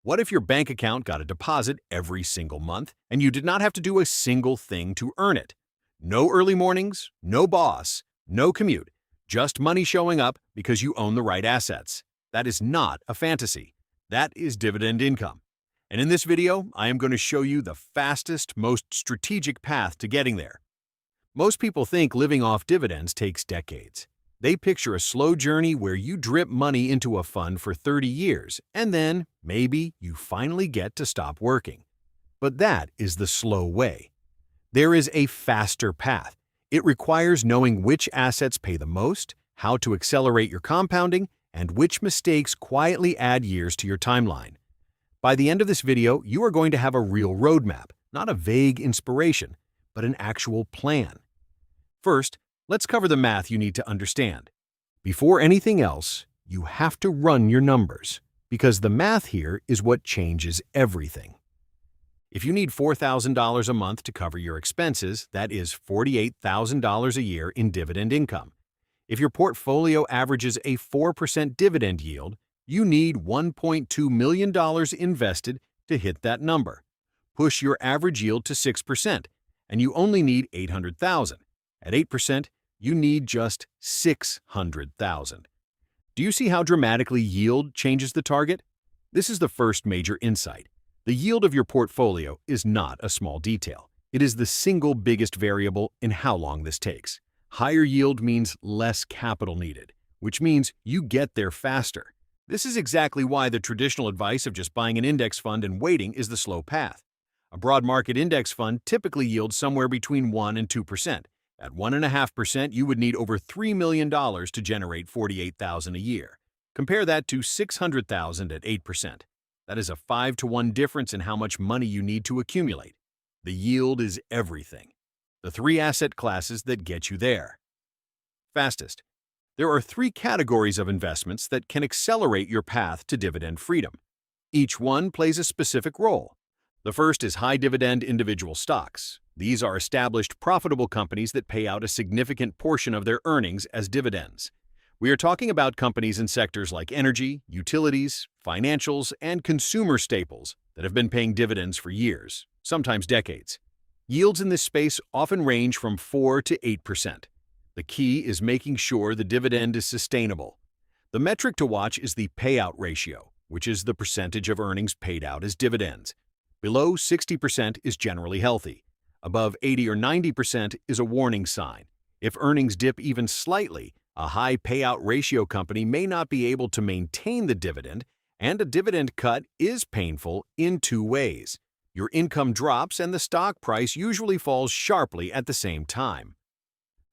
What if your bank account got a deposit every single month and you did not have to do a single thing to earn it? No early mornings, no boss, no commute, just money showing up because you own the right assets. That is not a fantasy. That is dividend income. And in this video, I am going to show you the fastest, most strategic path to getting there. Most people think living off dividends takes decades. They picture a slow journey where you drip money into a fund for 30 years, and then, maybe, you finally get to stop working. But that is the slow way. There is a faster path. It requires knowing which assets pay the most, how to accelerate your compounding, and which mistakes quietly add years to your timeline. By the end of this video, you are going to have a real roadmap, not a vague inspiration, but an actual plan. First, let's cover the math you need to understand. Before anything else, you have to run your numbers, because the math here is what changes everything. If you need $4,000 a month to cover your expenses, that is $48,000 a year in dividend income. If your portfolio averages a 4% dividend yield, you need $1.2 million invested to hit that number. Push your average yield to 6%, and you only need $800,000. At 8%, you need just $600,000. Do you see how dramatically yield changes the target? This is the first major insight. The yield of your portfolio is not a small detail. It is the single biggest variable in how long this takes. Higher yield means less capital needed, which means you get there faster. This is exactly why the traditional advice of just buying an index fund and waiting is the slow path. A broad market index fund typically yields somewhere between 1% and 2%. At 1.5%, you would need over $3 million to generate $48,000 a year. Compare that to $600,000 at 8%. That is a 5-to-1 difference in how much money you need to accumulate. The yield is everything. The three asset classes that get you there. Fastest. There are three categories of investments that can accelerate your path to dividend freedom. Each one plays a specific role. The first is high-dividend individual stocks. These are established, profitable companies that pay out a significant portion of their earnings as dividends. We are talking about companies in sectors like energy, utilities, financials, and consumer staples that have been paying dividends for years, sometimes decades. Yields in this space often range from 4 to 8%. The key is making sure the dividend is sustainable. The metric to watch is the payout ratio, which is the percentage of earnings paid out as dividends. Below 60% is generally healthy. Above 80 or 90% is a warning sign. If earnings dip even slightly, a high payout ratio company may not be able to maintain the dividend, and a dividend cut is painful in two ways. Your income drops and the stock price usually falls sharply at the same time.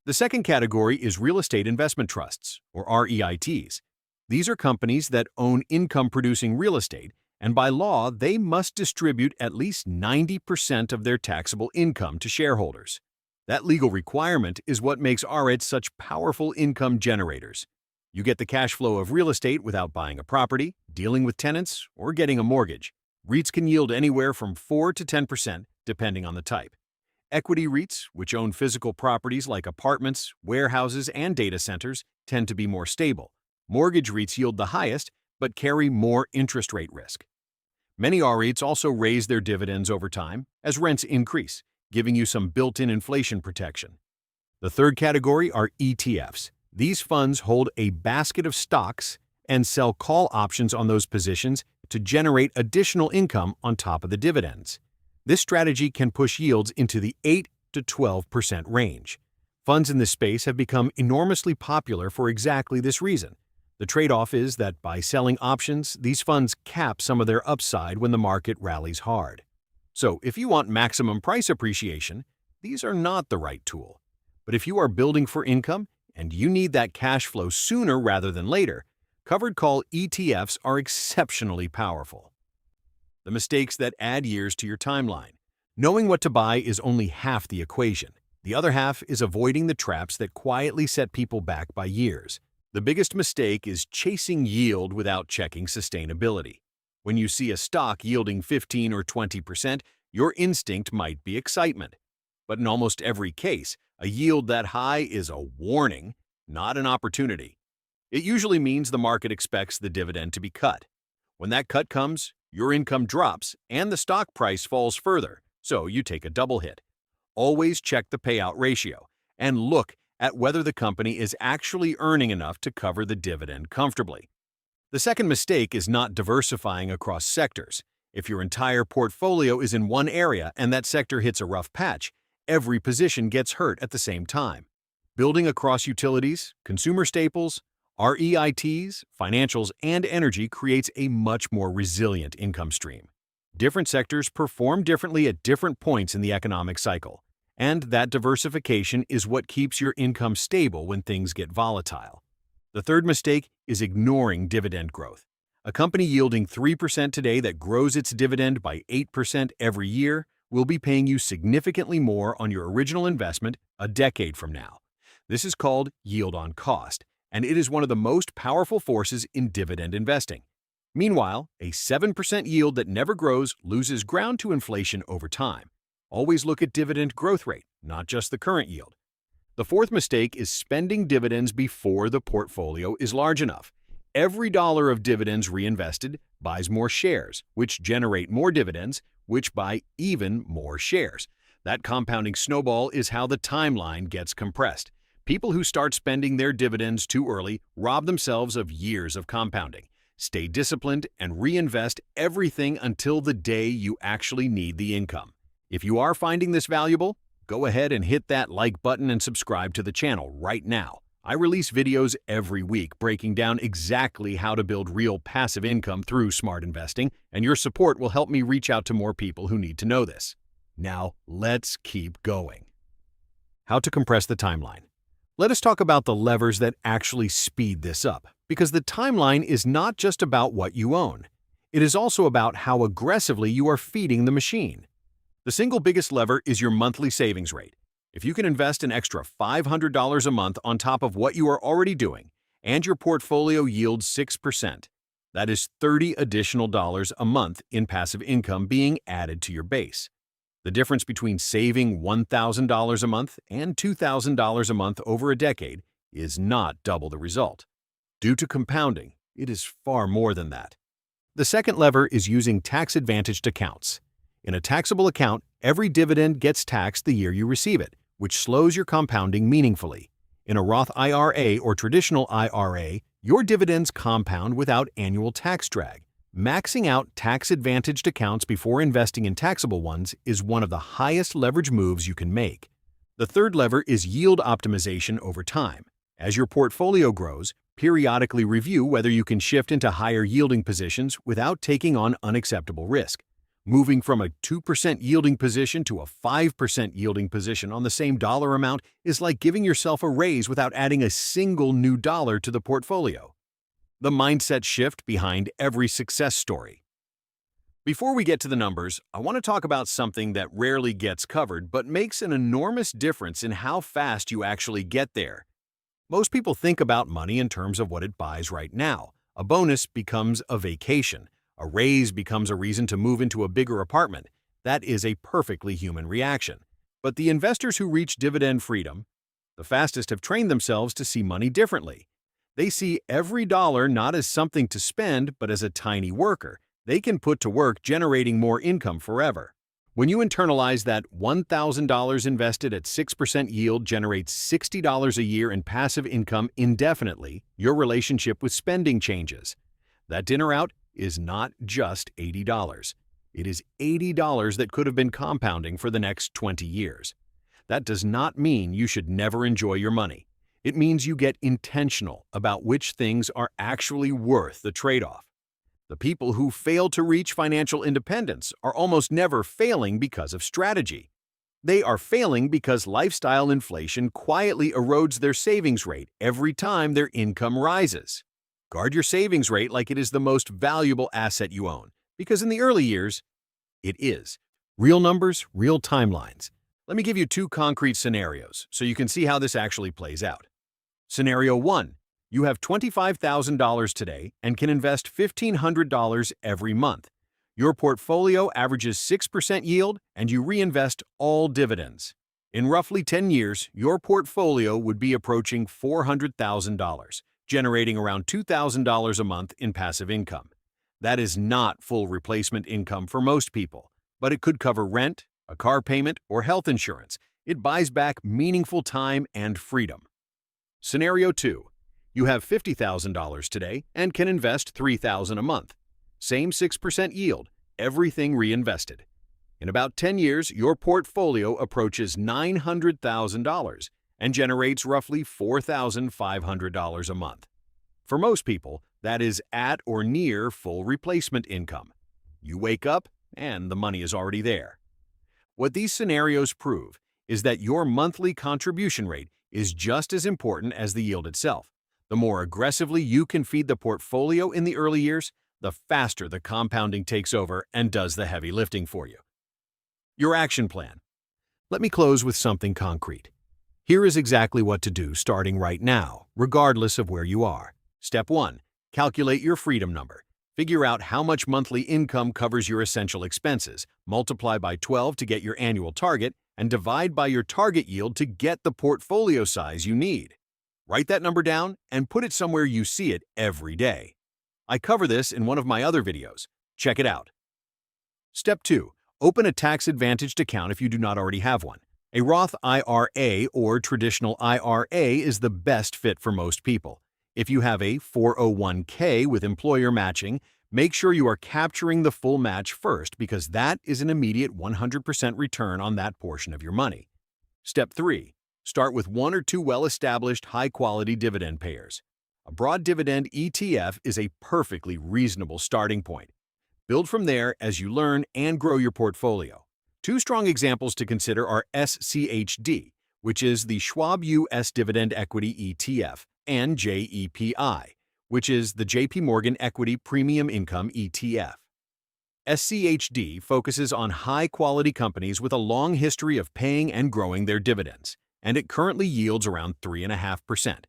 The second category is real estate investment trusts, or REITs. These are companies that own income-producing real estate, and by law, they must distribute at least 90% of their taxable income to shareholders. That legal requirement is what makes REITs such powerful income generators. You get the cash flow of real estate without buying a property, dealing with tenants, or getting a mortgage. REITs can yield anywhere from 4 to 10%, depending on the type. Equity REITs, which own physical properties like apartments, warehouses, and data centers, tend to be more stable. Mortgage REITs yield the highest, but carry more interest rate risk. Many REITs also raise their dividends over time as rents increase, giving you some built-in inflation protection. The third category are ETFs. These funds hold a basket of stocks and sell call options on those positions to generate additional income on top of the dividends. This strategy can push yields into the 8 to 12% range. Funds in this space have become enormously popular for exactly this reason. The trade-off is that by selling options, these funds cap some of their upside when the market rallies hard. So, if you want maximum price appreciation, these are not the right tool. But if you are building for income and you need that cash flow sooner rather than later, covered call ETFs are exceptionally powerful. The mistakes that add years to your timeline. Knowing what to buy is only half the equation. The other half is avoiding the traps that quietly set people back by years. The biggest mistake is chasing yield without checking sustainability. When you see a stock yielding 15 or 20%, your instinct might be excitement. But in almost every case, a yield that high is a warning, not an opportunity. It usually means the market expects the dividend to be cut. When that cut comes, Your income drops and the stock price falls further, so you take a double hit. Always check the payout ratio and look at whether the company is actually earning enough to cover the dividend comfortably. The second mistake is not diversifying across sectors. If your entire portfolio is in one area and that sector hits a rough patch, every position gets hurt at the same time. Building across utilities, consumer staples, REITs, financials, and energy creates a much more resilient income stream. Different sectors perform differently at different points in the economic cycle, and that diversification is what keeps your income stable when things get volatile. The third mistake is ignoring dividend growth. A company yielding 3% today that grows its dividend by 8% every year will be paying you significantly more on your original investment a decade from now. This is called yield on cost, and it is one of the most powerful forces in dividend investing. Meanwhile, a 7% yield that never grows loses ground to inflation over time. Always look at dividend growth rate, not just the current yield. The fourth mistake is spending dividends before the portfolio is large enough. Every dollar of dividends reinvested buys more shares, which generate more dividends, which buy even more shares. That compounding snowball is how the timeline gets compressed. People who start spending their dividends too early rob themselves of years of compounding. Stay disciplined and reinvest everything until the day you actually need the income. If you are finding this valuable, go ahead and hit that like button and subscribe to the channel right now. I release videos every week breaking down exactly how to build real passive income through smart investing, and your support will help me reach out to more people who need to know this. Now, let's keep going. How to compress the timeline. Let us talk about the levers that actually speed this up, because the timeline is not just about what you own. It is also about how aggressively you are feeding the machine. The single biggest lever is your monthly savings rate. If you can invest an extra $500 a month on top of what you are already doing, and your portfolio yields 6%, that is $30 additional a month in passive income being added to your base. The difference between saving $1,000 a month and $2,000 a month over a decade is not double the result. Due to compounding, it is far more than that. The second lever is using tax-advantaged accounts. In a taxable account, every dividend gets taxed the year you receive it, which slows your compounding meaningfully. In a Roth IRA or traditional IRA, your dividends compound without annual tax drag. Maxing out tax-advantaged accounts before investing in taxable ones is one of the highest leverage moves you can make. The third lever is yield optimization over time. As your portfolio grows, periodically review whether you can shift into higher yielding positions without taking on unacceptable risk. Moving from a 2% yielding position to a 5% yielding position on the same dollar amount is like giving yourself a raise without adding a single new dollar to the portfolio. The mindset shift behind every success story. Before we get to the numbers, I want to talk about something that rarely gets covered but makes an enormous difference in how fast you actually get there. Most people think about money in terms of what it buys right now. A bonus becomes a vacation. A raise becomes a reason to move into a bigger apartment. That is a perfectly human reaction. But the investors who reach dividend freedom the fastest have trained themselves to see money differently. They see every dollar not as something to spend, but as a tiny worker they can put to work generating more income forever. When you internalize that $1,000 invested at 6% yield generates $60 a year in passive income indefinitely, your relationship with spending changes. That dinner out is not just $80. It is $80 that could have been compounding for the next 20 years. That does not mean you should never enjoy your money. It means you get intentional about which things are actually worth the trade-off. The people who fail to reach financial independence are almost never failing because of strategy. They are failing because lifestyle inflation quietly erodes their savings rate every time their income rises. Guard your savings rate like it is the most valuable asset you own, because in the early years, it is. Real numbers, real timelines. Let me give you two concrete scenarios so you can see how this actually plays out. Scenario 1. You have $25,000 today and can invest $1,500 every month. Your portfolio averages 6% yield and you reinvest all dividends. In roughly 10 years, your portfolio would be approaching $400,000, generating around $2,000 a month in passive income. That is not full replacement income for most people, but it could cover rent, a car payment, or health insurance. It buys back meaningful time and freedom. Scenario 2. You have $50,000 today and can invest $3,000 a month. Same 6% yield, everything reinvested. In about 10 years, your portfolio approaches $900,000 and generates roughly $4,500 a month. For most people, that is at or near full replacement income. You wake up and the money is already there. What these scenarios prove is that your monthly contribution rate is just as important as the yield itself. The more aggressively you can feed the portfolio in the early years, the faster the compounding takes over and does the heavy lifting for you. Your action plan. Let me close with something concrete. Here is exactly what to do starting right now, regardless of where you are. Step 1. Calculate your freedom number. Figure out how much monthly income covers your essential expenses, multiply by 12 to get your annual target, and divide by your target yield to get the portfolio size you need. Write that number down and put it somewhere you see it every day. I cover this in one of my other videos. Check it out. Step 2. Open a tax-advantaged account if you do not already have one. A Roth IRA or traditional IRA is the best fit for most people. If you have a 401k with employer matching, make sure you are capturing the full match first because that is an immediate 100% return on that portion of your money. Step 3. Start with one or two well-established, high-quality dividend payers. A broad dividend ETF is a perfectly reasonable starting point. Build from there as you learn and grow your portfolio. Two strong examples to consider are SCHD, which is the Schwab US Dividend Equity ETF, and JEPI, which is the JP Morgan Equity Premium Income ETF. SCHD focuses on high-quality companies with a long history of paying and growing their dividends, and it currently yields around 3.5%.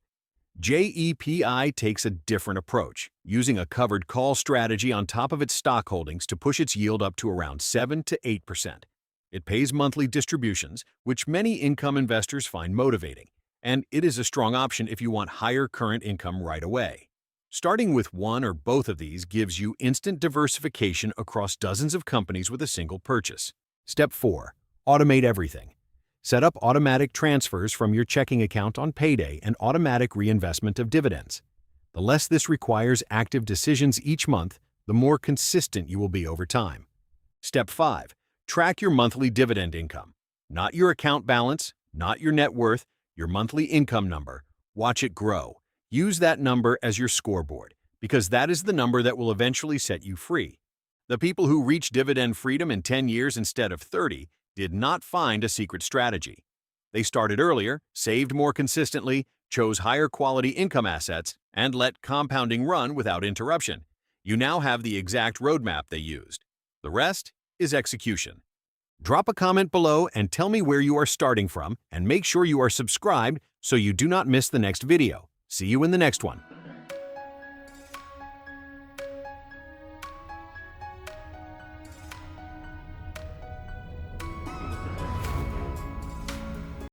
JEPI takes a different approach, using a covered call strategy on top of its stock holdings to push its yield up to around 7 to 8%. It pays monthly distributions, which many income investors find motivating, and it is a strong option if you want higher current income right away. Starting with one or both of these gives you instant diversification across dozens of companies with a single purchase. Step 4. Automate everything. Set up automatic transfers from your checking account on payday and automatic reinvestment of dividends. The less this requires active decisions each month, the more consistent you will be over time. Step 5. Track your monthly dividend income. Not your account balance, not your net worth, your monthly income number. Watch it grow. Use that number as your scoreboard, because that is the number that will eventually set you free. The people who reach dividend freedom in 10 years instead of 30 did not find a secret strategy. They started earlier, saved more consistently, chose higher quality income assets, and let compounding run without interruption. You now have the exact roadmap they used. The rest is execution. Drop a comment below and tell me where you are starting from, and make sure you are subscribed so you do not miss the next video. See you in the next one.